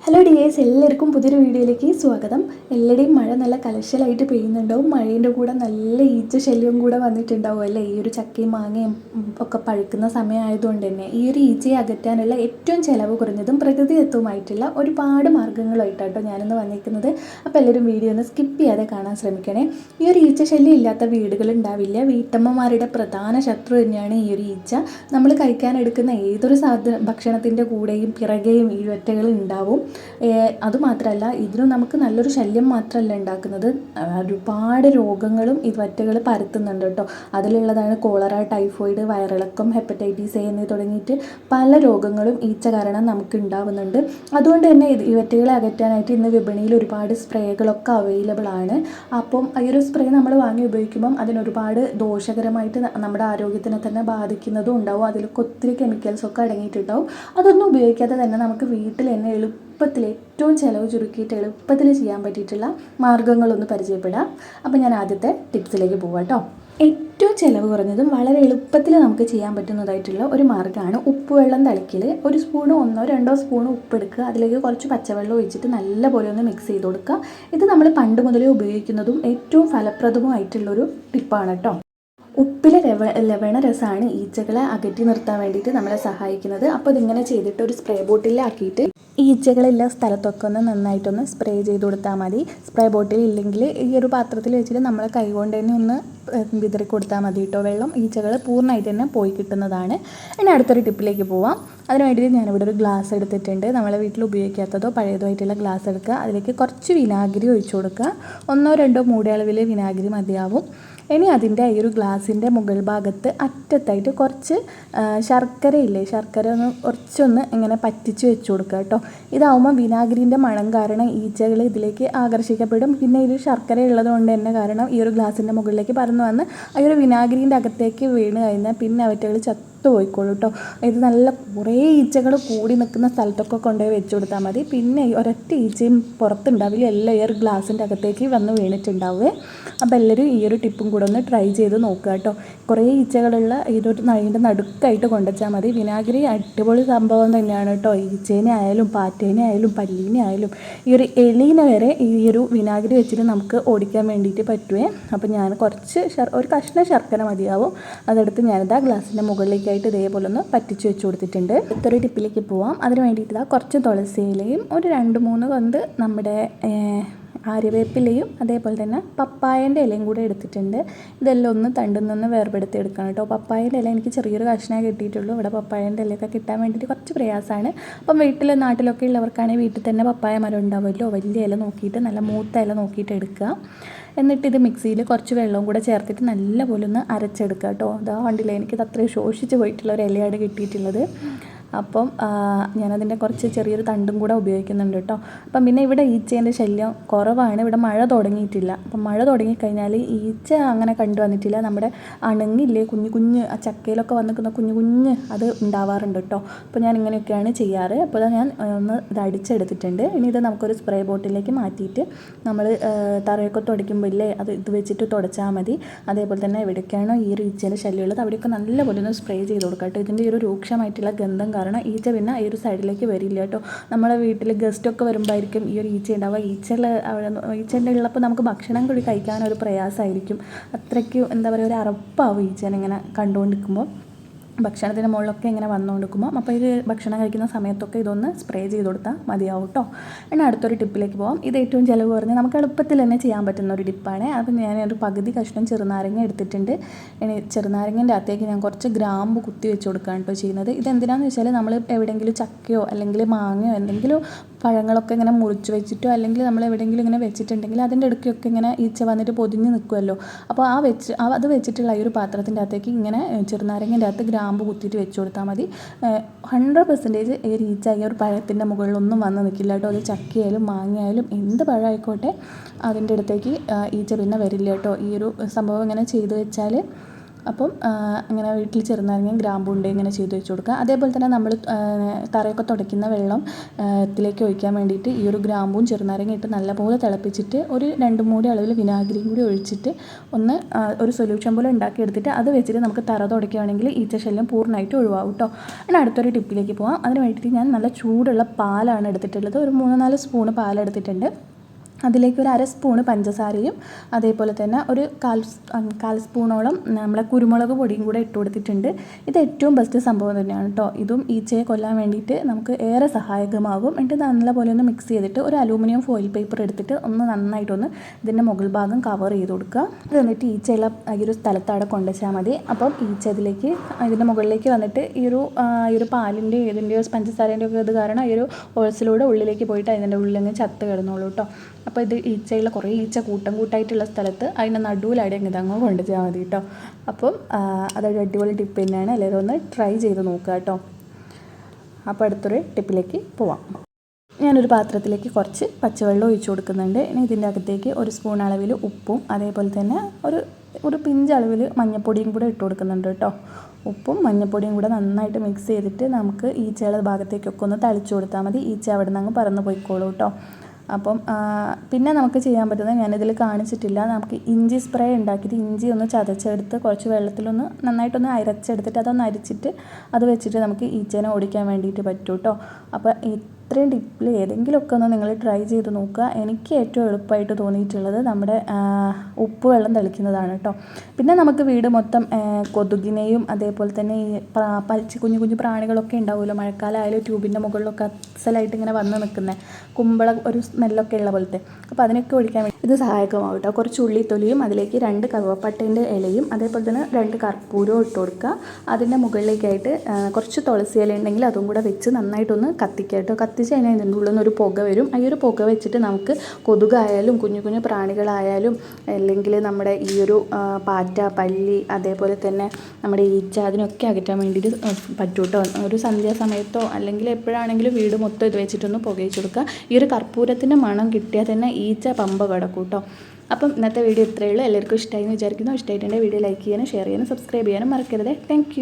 Hello dears, എല്ലാവർക്കും പുതിയൊരു വീഡിയോയിലേക്ക് സ്വാഗതം. എല്ലാവരുടെയും മഴ നല്ല കലശലായിട്ട് പെയ്യുന്നുണ്ടാവും. മഴേൻ്റെ കൂടെ നല്ല ഈച്ച ശല്യവും കൂടെ വന്നിട്ടുണ്ടാവും അല്ലേ. ഈ ഒരു ചക്കയും മാങ്ങയും ഒക്കെ പഴുക്കുന്ന സമയമായതുകൊണ്ട് തന്നെ ഈ ഒരു ഈച്ചയെ അകറ്റാനുള്ള ഏറ്റവും ചിലവ് കുറഞ്ഞതും പ്രകൃതിദത്തവുമായിട്ടുള്ള ഒരുപാട് മാർഗ്ഗങ്ങളുമായിട്ടാട്ടോ ഞാനിന്ന് വന്നിരിക്കുന്നത്. അപ്പോൾ എല്ലാവരും വീഡിയോ ഒന്ന് സ്കിപ്പ് ചെയ്യാതെ കാണാൻ ശ്രമിക്കണേ. ഈ ഒരു ഈച്ച ശല്യം ഇല്ലാത്ത വീടുകൾ ഉണ്ടാവില്ല. വീട്ടമ്മമാരുടെ പ്രധാന ശത്രു തന്നെയാണ് ഈ ഒരു ഈച്ച. നമ്മൾ കഴിക്കാനെടുക്കുന്ന ഏതൊരു ഭക്ഷണത്തിൻ്റെ കൂടെയും പിറകെയും ഈ ഒറ്റകൾ ഉണ്ടാവും. അതുമാത്രമല്ല, ഇതിനും നമുക്ക് നല്ലൊരു ശല്യം മാത്രമല്ല ഉണ്ടാക്കുന്നത്, ഒരുപാട് രോഗങ്ങളും ഈ വറ്റകൾ പരത്തുന്നുണ്ട് കേട്ടോ. അതിലുള്ളതാണ് കോളറ, ടൈഫോയിഡ്, വയറിളക്കം, ഹെപ്പറ്റൈറ്റിസ് എ എന്ന് തുടങ്ങിയിട്ട് പല രോഗങ്ങളും ഈച്ച കാരണം നമുക്ക് ഉണ്ടാവുന്നുണ്ട്. അതുകൊണ്ട് തന്നെ ഈ വറ്റകളെ അകറ്റാനായിട്ട് ഇന്ന് വിപണിയിൽ ഒരുപാട് സ്പ്രേകളൊക്കെ അവൈലബിൾ ആണ്. അപ്പം ഈ ഒരു സ്പ്രേ നമ്മൾ വാങ്ങി ഉപയോഗിക്കുമ്പം അതിനൊരുപാട് ദോഷകരമായിട്ട് നമ്മുടെ ആരോഗ്യത്തിനെ തന്നെ ബാധിക്കുന്നതും ഉണ്ടാവും. അതിലൊക്കെ ഒത്തിരി കെമിക്കൽസൊക്കെ അടങ്ങിയിട്ടുണ്ടാവും. അതൊന്നും ഉപയോഗിക്കാതെ തന്നെ നമുക്ക് വീട്ടിൽ തന്നെ എളുപ്പത്തിൽ ഏറ്റവും ചിലവ് ചുരുക്കിയിട്ട് എളുപ്പത്തിൽ ചെയ്യാൻ പറ്റിയിട്ടുള്ള മാർഗ്ഗങ്ങളൊന്ന് പരിചയപ്പെടാം. അപ്പോൾ ഞാൻ ആദ്യത്തെ ടിപ്സിലേക്ക് പോവാം കേട്ടോ. ഏറ്റവും ചിലവ് കുറഞ്ഞതും വളരെ എളുപ്പത്തിൽ നമുക്ക് ചെയ്യാൻ പറ്റുന്നതായിട്ടുള്ള ഒരു മാർഗ്ഗമാണ് ഉപ്പുവെള്ളം തളിക്കൽ. ഒരു സ്പൂണോ 1-2 സ്പൂൺ ഉപ്പെടുക്കുക, അതിലേക്ക് കുറച്ച് പച്ചവെള്ളം ഒഴിച്ചിട്ട് നല്ലപോലെ ഒന്ന് മിക്സ് ചെയ്ത് കൊടുക്കുക. ഇത് നമ്മൾ പണ്ട് മുതലേ ഉപയോഗിക്കുന്നതും ഏറ്റവും ഫലപ്രദവുമായിട്ടുള്ളൊരു ടിപ്പാണ് കേട്ടോ. ഉപ്പിലെ ലവണ രസമാണ് ഈച്ചകളെ അകറ്റി നിർത്താൻ വേണ്ടിയിട്ട് നമ്മളെ സഹായിക്കുന്നത്. അപ്പോൾ ഇതിങ്ങനെ ചെയ്തിട്ട് ഒരു സ്പ്രേ ബോട്ടിലാക്കിയിട്ട് ഈച്ചകളുള്ള സ്ഥലത്തൊക്കെ ഒന്ന് നന്നായിട്ടൊന്ന് സ്പ്രേ ചെയ്ത് കൊടുത്താൽ മതി. സ്പ്രേ ബോട്ടിൽ ഇല്ലെങ്കിൽ ഈ ഒരു പാത്രത്തിൽ വെച്ചിട്ട് നമ്മളെ കൈ കൊണ്ട് തന്നെ ഒന്ന് വിതറി കൊടുത്താൽ മതി കേട്ടോ. വെള്ളം ഈച്ചകൾ പൂർണ്ണമായിട്ട് തന്നെ പോയി കിട്ടുന്നതാണ്. ഇനി അടുത്തൊരു ടിപ്പിലേക്ക് പോവാം. അതിന് വേണ്ടിയിട്ട് ഞാനിവിടെ ഒരു ഗ്ലാസ് എടുത്തിട്ടുണ്ട്. നമ്മളെ വീട്ടിൽ ഉപയോഗിക്കാത്തതോ പഴയതോ ആയിട്ടുള്ള ഗ്ലാസ് എടുക്കുക. അതിലേക്ക് കുറച്ച് വിനാഗിരി ഒഴിച്ചു കൊടുക്കുക. 1-2 മൂടി അളവിൽ വിനാഗിരി മതിയാവും. ഇനി അതിൻ്റെ ഈ ഒരു ഗ്ലാസിൻ്റെ മുകൾ ഭാഗത്ത് അറ്റത്തായിട്ട് കുറച്ച് ശർക്കരയില്ലേ, ശർക്കര കുറച്ചൊന്ന് ഇങ്ങനെ പറ്റിച്ച് വെച്ച് കൊടുക്കുക കേട്ടോ. ഇതാവുമ്പോൾ വിനാഗിരിൻ്റെ മണം കാരണം ഈച്ചകൾ ഇതിലേക്ക് ആകർഷിക്കപ്പെടും. പിന്നെ ഈ ഒരു ശർക്കര ഉള്ളത് കൊണ്ട് തന്നെ കാരണം ഈ ഒരു ഗ്ലാസിൻ്റെ മുകളിലേക്ക് പറന്ന് വന്ന് ഈ ഒരു വിനാഗിരിൻ്റെ അകത്തേക്ക് വീണ് കഴിഞ്ഞാൽ പിന്നെ അവറ്റകൾ പോയിക്കോളൂ കേട്ടോ. ഇത് നല്ല കുറേ ഈച്ചകൾ കൂടി നിൽക്കുന്ന സ്ഥലത്തൊക്കെ കൊണ്ടുപോയി വെച്ച് കൊടുത്താൽ മതി. പിന്നെ ഒരൊറ്റ ഈച്ചയും പുറത്തുണ്ടാവില്ല, എല്ലാം ഈ ഒരു ഗ്ലാസിൻ്റെ അകത്തേക്ക് വന്ന് വീണിട്ടുണ്ടാവുക. അപ്പോൾ എല്ലാവരും ഈ ഒരു ടിപ്പും കൂടെ ഒന്ന് ട്രൈ ചെയ്ത് നോക്കുക കേട്ടോ. കുറേ ഈച്ചകളുള്ള ഇതൊരു നഴിൻ്റെ നടുക്കായിട്ട് കൊണ്ടുവച്ചാൽ മതി. വിനാഗിരി അടിപൊളി സംഭവം തന്നെയാണ് കേട്ടോ. ഈച്ചേനെ ആയാലും പാറ്റേനെ ആയാലും പല്ലീനെ ആയാലും ഈ ഒരു എലീനെ വരെ ഈ ഒരു വിനാഗിരി വെച്ചിട്ട് നമുക്ക് ഓടിക്കാൻ വേണ്ടിയിട്ട് പറ്റുമേ. അപ്പോൾ ഞാൻ കുറച്ച് ഒരു കഷ്ണം ശർക്കര മതിയാവും. അതെടുത്ത് ഞാനിതാ ഗ്ലാസിൻ്റെ മുകളിലേക്ക് ഇതേപോലെ ഒന്ന് പറ്റിച്ച് വെച്ച് കൊടുത്തിട്ടുണ്ട്. ഇതൊരു ടിപ്പിലേക്ക് പോവാം. അതിന് വേണ്ടിയിട്ട് കുറച്ച് തുളസിയിലയും ഒരു 2-3 കൊന്ത് നമ്മുടെ ആര്യവേപ്പിലയും അതേപോലെ തന്നെ പപ്പായൻ്റെ ഇലയും കൂടെ എടുത്തിട്ടുണ്ട്. ഇതെല്ലാം ഒന്ന് തണ്ടിൽ നിന്ന് വേർപെടുത്തി എടുക്കണം കേട്ടോ. പപ്പായൻ്റെ ഇല എനിക്ക് ചെറിയൊരു കഷ്ണമേ കിട്ടിയിട്ടുള്ളൂ. ഇവിടെ പപ്പായൻ്റെ ഇലയൊക്കെ കിട്ടാൻ വേണ്ടിയിട്ട് കുറച്ച് പ്രയാസമാണ്. അപ്പം നാട്ടിലൊക്കെ ഉള്ളവർക്കാണെങ്കിൽ വീട്ടിൽ തന്നെ പപ്പായ മരം ഉണ്ടാവുമല്ലോ. വലിയ ഇല നോക്കിയിട്ട് നല്ല മൂത്ത ഇല നോക്കിയിട്ട് എടുക്കുക. എന്നിട്ട് ഇത് മിക്സിയിൽ കുറച്ച് വെള്ളവും കൂടെ ചേർത്തിട്ട് നല്ലപോലെ ഒന്ന് അരച്ചെടുക്കുക കേട്ടോ. അതാ കണ്ടില്ല, എനിക്കിത് അത്രയും ശോഷിച്ച് പോയിട്ടുള്ള ഒരു ഇലയാണ് കിട്ടിയിട്ടുള്ളത്. അപ്പം ഞാനതിൻ്റെ കുറച്ച് ചെറിയൊരു തണ്ടും കൂടെ ഉപയോഗിക്കുന്നുണ്ട് കേട്ടോ. അപ്പം പിന്നെ ഇവിടെ ഈച്ചേൻ്റെ ശല്യം കുറവാണ്. ഇവിടെ മഴ തുടങ്ങിയിട്ടില്ല. അപ്പം മഴ തുടങ്ങിക്കഴിഞ്ഞാൽ ഈച്ച അങ്ങനെ കണ്ടു വന്നിട്ടില്ല. നമ്മുടെ അണങ്ങില്ലേ, കുഞ്ഞ് ആ ചക്കയിലൊക്കെ വന്നിരിക്കുന്ന കുഞ്ഞ് അത് ഉണ്ടാവാറുണ്ട് കേട്ടോ. അപ്പോൾ ഞാൻ ഇങ്ങനെയൊക്കെയാണ് ചെയ്യാറ്. അപ്പോൾ ഞാൻ ഒന്ന് ഇത് അടിച്ചെടുത്തിട്ടുണ്ട്. ഇനി ഇത് നമുക്കൊരു സ്പ്രേ ബോട്ടിലേക്ക് മാറ്റിയിട്ട് നമ്മൾ തറയൊക്കെ തുടയ്ക്കുമ്പോൾ ഇല്ലേ, ഇത് വെച്ചിട്ട് തുടച്ചാൽ മതി. അതേപോലെ തന്നെ എവിടേക്കാണോ ഈ ഒരു ഈച്ചേൻ്റെ ശല്യമുള്ളത് അവിടെയൊക്കെ നല്ലപോലെ ഒന്ന് സ്പ്രേ ചെയ്ത് കൊടുക്കാം കേട്ടോ. ഇതിൻ്റെ ഒരു രൂക്ഷമായിട്ടുള്ള ഗന്ധം കാരണം ഈച്ച പിന്നെ ഈ ഒരു സൈഡിലേക്ക് വരില്ല കേട്ടോ. നമ്മളെ വീട്ടിൽ ഗസ്റ്റൊക്കെ വരുമ്പോഴായിരിക്കും ഈ ഒരു ഈച്ച ഉണ്ടാവുക. ഈച്ചേൻ്റെ ഉള്ളപ്പോൾ നമുക്ക് ഭക്ഷണം കൂടി കഴിക്കാനൊരു പ്രയാസമായിരിക്കും. അത്രയ്ക്ക് എന്താ പറയുക, ഒരു അറപ്പാവും ഈച്ചേനെ ഇങ്ങനെ കണ്ടുകൊണ്ടിരിക്കുമ്പോൾ. ഭക്ഷണത്തിൻ്റെ മുകളിലൊക്കെ ഇങ്ങനെ വന്നുകൊണ്ടിരിക്കുമ്പോൾ അപ്പോൾ ഇത് ഭക്ഷണം കഴിക്കുന്ന സമയത്തൊക്കെ ഇതൊന്ന് സ്പ്രേ ചെയ്ത് കൊടുത്താൽ മതിയാവും കേട്ടോ. ഇനി അടുത്തൊരു ടിപ്പിലേക്ക് പോകാം. ഇത് ഏറ്റവും ചിലവ് കുറഞ്ഞ് നമുക്ക് എളുപ്പത്തിൽ തന്നെ ചെയ്യാൻ പറ്റുന്ന ഒരു ടിപ്പാണ്. അപ്പോൾ ഞാനൊരു പകുതി കഷ്ണം ചെറുനാരങ്ങ എടുത്തിട്ടുണ്ട്. ഇനി ചെറുനാരങ്ങൻ്റെ അകത്തേക്ക് ഞാൻ കുറച്ച് ഗ്രാമ്പ് കുത്തി വെച്ച് കൊടുക്കുകയാണ് കേട്ടോ ചെയ്യുന്നത്. ഇതെന്തിനാണെന്ന് വെച്ചാൽ നമ്മൾ എവിടെയെങ്കിലും ചക്കയോ അല്ലെങ്കിൽ മാങ്ങയോ എന്തെങ്കിലും പഴങ്ങളൊക്കെ ഇങ്ങനെ മുറിച്ച് വെച്ചിട്ടോ അല്ലെങ്കിൽ നമ്മൾ എവിടെയെങ്കിലും ഇങ്ങനെ വെച്ചിട്ടുണ്ടെങ്കിൽ അതിൻ്റെ ഇടയ്ക്കൊക്കെ ഇങ്ങനെ ഈച്ച വന്നിട്ട് പൊതിഞ്ഞ് നിൽക്കുമല്ലോ. അപ്പോൾ അത് വെച്ചിട്ടുള്ള ഈ ഒരു പാത്രത്തിൻ്റെ അകത്തേക്ക് ഇങ്ങനെ ചെറുനാരങ്ങൻ്റെ അകത്ത് ഗ്രാമ്പ് കുത്തിയിട്ട് വെച്ച് കൊടുത്താൽ മതി. 100% ഈ ഒരു ഈച്ച ഈ ഒരു പഴത്തിൻ്റെ മുകളിലൊന്നും വന്ന് നിൽക്കില്ല കേട്ടോ. അത് ചക്കയായാലും മാങ്ങയായാലും എന്ത് പഴമായിക്കോട്ടെ അതിൻ്റെ അടുത്തേക്ക് ഈച്ച പിന്നെ വരില്ല കേട്ടോ. ഈ ഒരു സംഭവം ഇങ്ങനെ ചെയ്ത് വെച്ചാൽ അപ്പം അങ്ങനെ വീട്ടിൽ ചെറുനാരങ്ങയും ഗ്രാമ്പുണ്ട് ഇങ്ങനെ ചെയ്ത് വെച്ച് കൊടുക്കുക. അതേപോലെ തന്നെ നമ്മൾ തറയൊക്കെ തുടയ്ക്കുന്ന വെള്ളം ത്തിലേക്ക് ഒഴിക്കാൻ വേണ്ടിയിട്ട് ഈ ഒരു ഗ്രാമ്പും ചെറുനാരങ്ങയും ഇട്ട് നല്ലപോലെ തിളപ്പിച്ചിട്ട് ഒരു 2 മൂടി അളവിൽ വിനാഗിരിയും കൂടി ഒഴിച്ചിട്ട് ഒന്ന് ഒരു സൊല്യൂഷൻ പോലെ ഉണ്ടാക്കിയെടുത്തിട്ട് അത് വെച്ചിട്ട് നമുക്ക് തറ തുടയ്ക്കുകയാണെങ്കിൽ ഈച്ച ശല്യം പൂർണ്ണമായിട്ട് ഒഴിവാകും കേട്ടോ. ഇനി അടുത്തൊരു ടിപ്പിലേക്ക് പോകാം. അതിന് വേണ്ടിയിട്ട് ഞാൻ നല്ല ചൂടുള്ള പാലാണ് എടുത്തിട്ടുള്ളത്. ഒരു 3-4 സ്പൂണ് പാലെടുത്തിട്ടുണ്ട്. അതിലേക്ക് ഒരു 1/2 സ്പൂണ് പഞ്ചസാരയും അതേപോലെ തന്നെ ഒരു കാൽ സ്പൂണോളം നമ്മളെ കുരുമുളക് പൊടിയും കൂടെ ഇട്ട് കൊടുത്തിട്ടുണ്ട്. ഇത് ഏറ്റവും ബെസ്റ്റ് സംഭവം തന്നെയാണ് കേട്ടോ. ഇതും ഈച്ചയെ കൊല്ലാൻ വേണ്ടിയിട്ട് നമുക്ക് ഏറെ സഹായകമാകും. എന്നിട്ട് നല്ലപോലെ ഒന്ന് മിക്സ് ചെയ്തിട്ട് ഒരു അലൂമിനിയം ഫോയിൽ പേപ്പർ എടുത്തിട്ട് ഒന്ന് നന്നായിട്ടൊന്ന് ഇതിൻ്റെ മുകൾ ഭാഗം കവർ ചെയ്ത് കൊടുക്കുക. അത് എന്നിട്ട് ഈച്ചയുള്ള ഈ ഒരു സ്ഥലത്ത് അവിടെ കൊണ്ടുവച്ചാൽ മതി. അപ്പം ഈച്ച ഇതിലേക്ക് ഇതിൻ്റെ മുകളിലേക്ക് വന്നിട്ട് ഈ ഒരു പാലിൻ്റെ ഇതിൻ്റെയോ പഞ്ചസാരേൻ്റെയോ ഒക്കെ ഇത് കാരണം ഈ ഒരു ഹോൾസിലൂടെ ഉള്ളിലേക്ക് പോയിട്ട് അതിൻ്റെ ഉള്ളിലങ്ങ് ചത്ത് കിടന്നോളൂ കേട്ടോ. അപ്പോൾ ഇത് ഈച്ചയുള്ള കുറേ ഈച്ച കൂട്ടായിട്ടുള്ള സ്ഥലത്ത് അതിൻ്റെ നടുവിലവിടെ ഇതങ്ങ് കൊണ്ടുവച്ചാൽ മതി കേട്ടോ. അപ്പം അതൊരു അടിപൊളി ടിപ്പ് തന്നെയാണ്. എല്ലാവരും ഒന്ന് ട്രൈ ചെയ്ത് നോക്കുക കേട്ടോ. അപ്പോൾ അടുത്തൊരു ടിപ്പിലേക്ക് പോവാം. ഞാനൊരു പാത്രത്തിലേക്ക് കുറച്ച് പച്ചവെള്ളം ഒഴിച്ച് കൊടുക്കുന്നുണ്ട്. ഇനി ഇതിൻ്റെ അകത്തേക്ക് 1 സ്പൂൺ അളവിൽ ഉപ്പും അതേപോലെ തന്നെ ഒരു പിഞ്ച് അളവിൽ മഞ്ഞൾപ്പൊടിയും കൂടെ ഇട്ട് കൊടുക്കുന്നുണ്ട് കേട്ടോ. ഉപ്പും മഞ്ഞൾപ്പൊടിയും കൂടെ നന്നായിട്ട് മിക്സ് ചെയ്തിട്ട് നമുക്ക് ഈച്ചയുടെ ഭാഗത്തേക്കൊക്കെ ഒന്ന് തളിച്ചു കൊടുത്താൽ മതി. ഈച്ച അവിടെ നിന്ന് അങ്ങ് പറന്ന് പോയിക്കോളൂ കേട്ടോ. അപ്പം പിന്നെ നമുക്ക് ചെയ്യാൻ പറ്റുന്നത് ഞാനിതിൽ കാണിച്ചിട്ടില്ല. നമുക്ക് ഇഞ്ചി സ്പ്രേ ഉണ്ടാക്കിയിട്ട് ഇഞ്ചി ഒന്ന് ചതച്ചെടുത്ത് കുറച്ച് വെള്ളത്തിലൊന്ന് നന്നായിട്ടൊന്ന് അരച്ചെടുത്തിട്ട് അതൊന്ന് അരിച്ചിട്ട് അത് വെച്ചിട്ട് നമുക്ക് ഈച്ചേനെ ഓടിക്കാൻ വേണ്ടിയിട്ട് പറ്റും കേട്ടോ. അപ്പോൾ ഇത്രയും ടിപ്പിൽ ഏതെങ്കിലുമൊക്കെ ഒന്ന് നിങ്ങൾ ട്രൈ ചെയ്ത് നോക്കുക. എനിക്ക് ഏറ്റവും എളുപ്പമായിട്ട് തോന്നിയിട്ടുള്ളത് നമ്മുടെ ഉപ്പ് വെള്ളം തെളിക്കുന്നതാണ് കേട്ടോ. പിന്നെ നമുക്ക് വീട് മൊത്തം കൊതുകിനെയും അതേപോലെ തന്നെ ഈ കുഞ്ഞു കുഞ്ഞു പ്രാണികളൊക്കെ ഉണ്ടാവുമല്ലോ, മഴക്കാലമായാലും ട്യൂബിൻ്റെ മുകളിലൊക്കെ അസലായിട്ട് ഇങ്ങനെ വന്ന് നിൽക്കുന്നത് കുമ്പള ഒരു സ്മെല്ലൊക്കെ ഉള്ള പോലത്തെ. അപ്പോൾ അതിനൊക്കെ ഒഴിക്കാൻ വേണ്ടി ഇത് സഹായകമാവും കേട്ടോ. കുറച്ച് ഉള്ളിത്തൊലിയും അതിലേക്ക് 2 കറുവപ്പട്ടേൻ്റെ ഇലയും അതേപോലെ തന്നെ 2 കർപ്പൂരവും ഇട്ട് കൊടുക്കുക. അതിൻ്റെ മുകളിലേക്കായിട്ട് കുറച്ച് തുളസി ഇല ഉണ്ടെങ്കിൽ അതും കൂടെ വെച്ച് നന്നായിട്ടൊന്ന് കത്തിക്കുക കേട്ടോ. കത്തിച്ച് കഴിഞ്ഞാൽ ഇതിൻ്റെ ഉള്ളിൽ നിന്നൊരു പുക വരും. ഈ ഒരു പുക വെച്ചിട്ട് നമുക്ക് കൊതുകായാലും കുഞ്ഞു കുഞ്ഞു പ്രാണികളായാലും അല്ലെങ്കിൽ നമ്മുടെ ഈ ഒരു പാറ്റ, പല്ലി അതേപോലെ തന്നെ നമ്മുടെ ഈച്ച അതിനൊക്കെ അകറ്റാൻ വേണ്ടിയിട്ട് പറ്റും കേട്ടോ. ഒരു സന്ധ്യാസമയത്തോ അല്ലെങ്കിൽ എപ്പോഴാണെങ്കിലും വീട് മൊത്തം ഇത് വെച്ചിട്ടൊന്ന് പുകയിച്ച് കൊടുക്കുക. ഈ ഒരു കർപ്പൂരത്തിൻ്റെ മണം കിട്ടിയാൽ തന്നെ ഈച്ച പമ്പ കിടക്കും കേട്ടോ. അപ്പം ഇന്നത്തെ വീഡിയോ ഇത്രയേ ഉള്ളൂ. എല്ലാവർക്കും ഇഷ്ടമായി എന്ന് വിചാരിക്കുന്നു. ഇഷ്ടമായിട്ടുണ്ടെങ്കിൽ വീഡിയോ ലൈക്ക് ചെയ്യാനും ഷെയർ ചെയ്യാനും സബ്സ്ക്രൈബ് ചെയ്യാനും മറക്കരുത്. താങ്ക്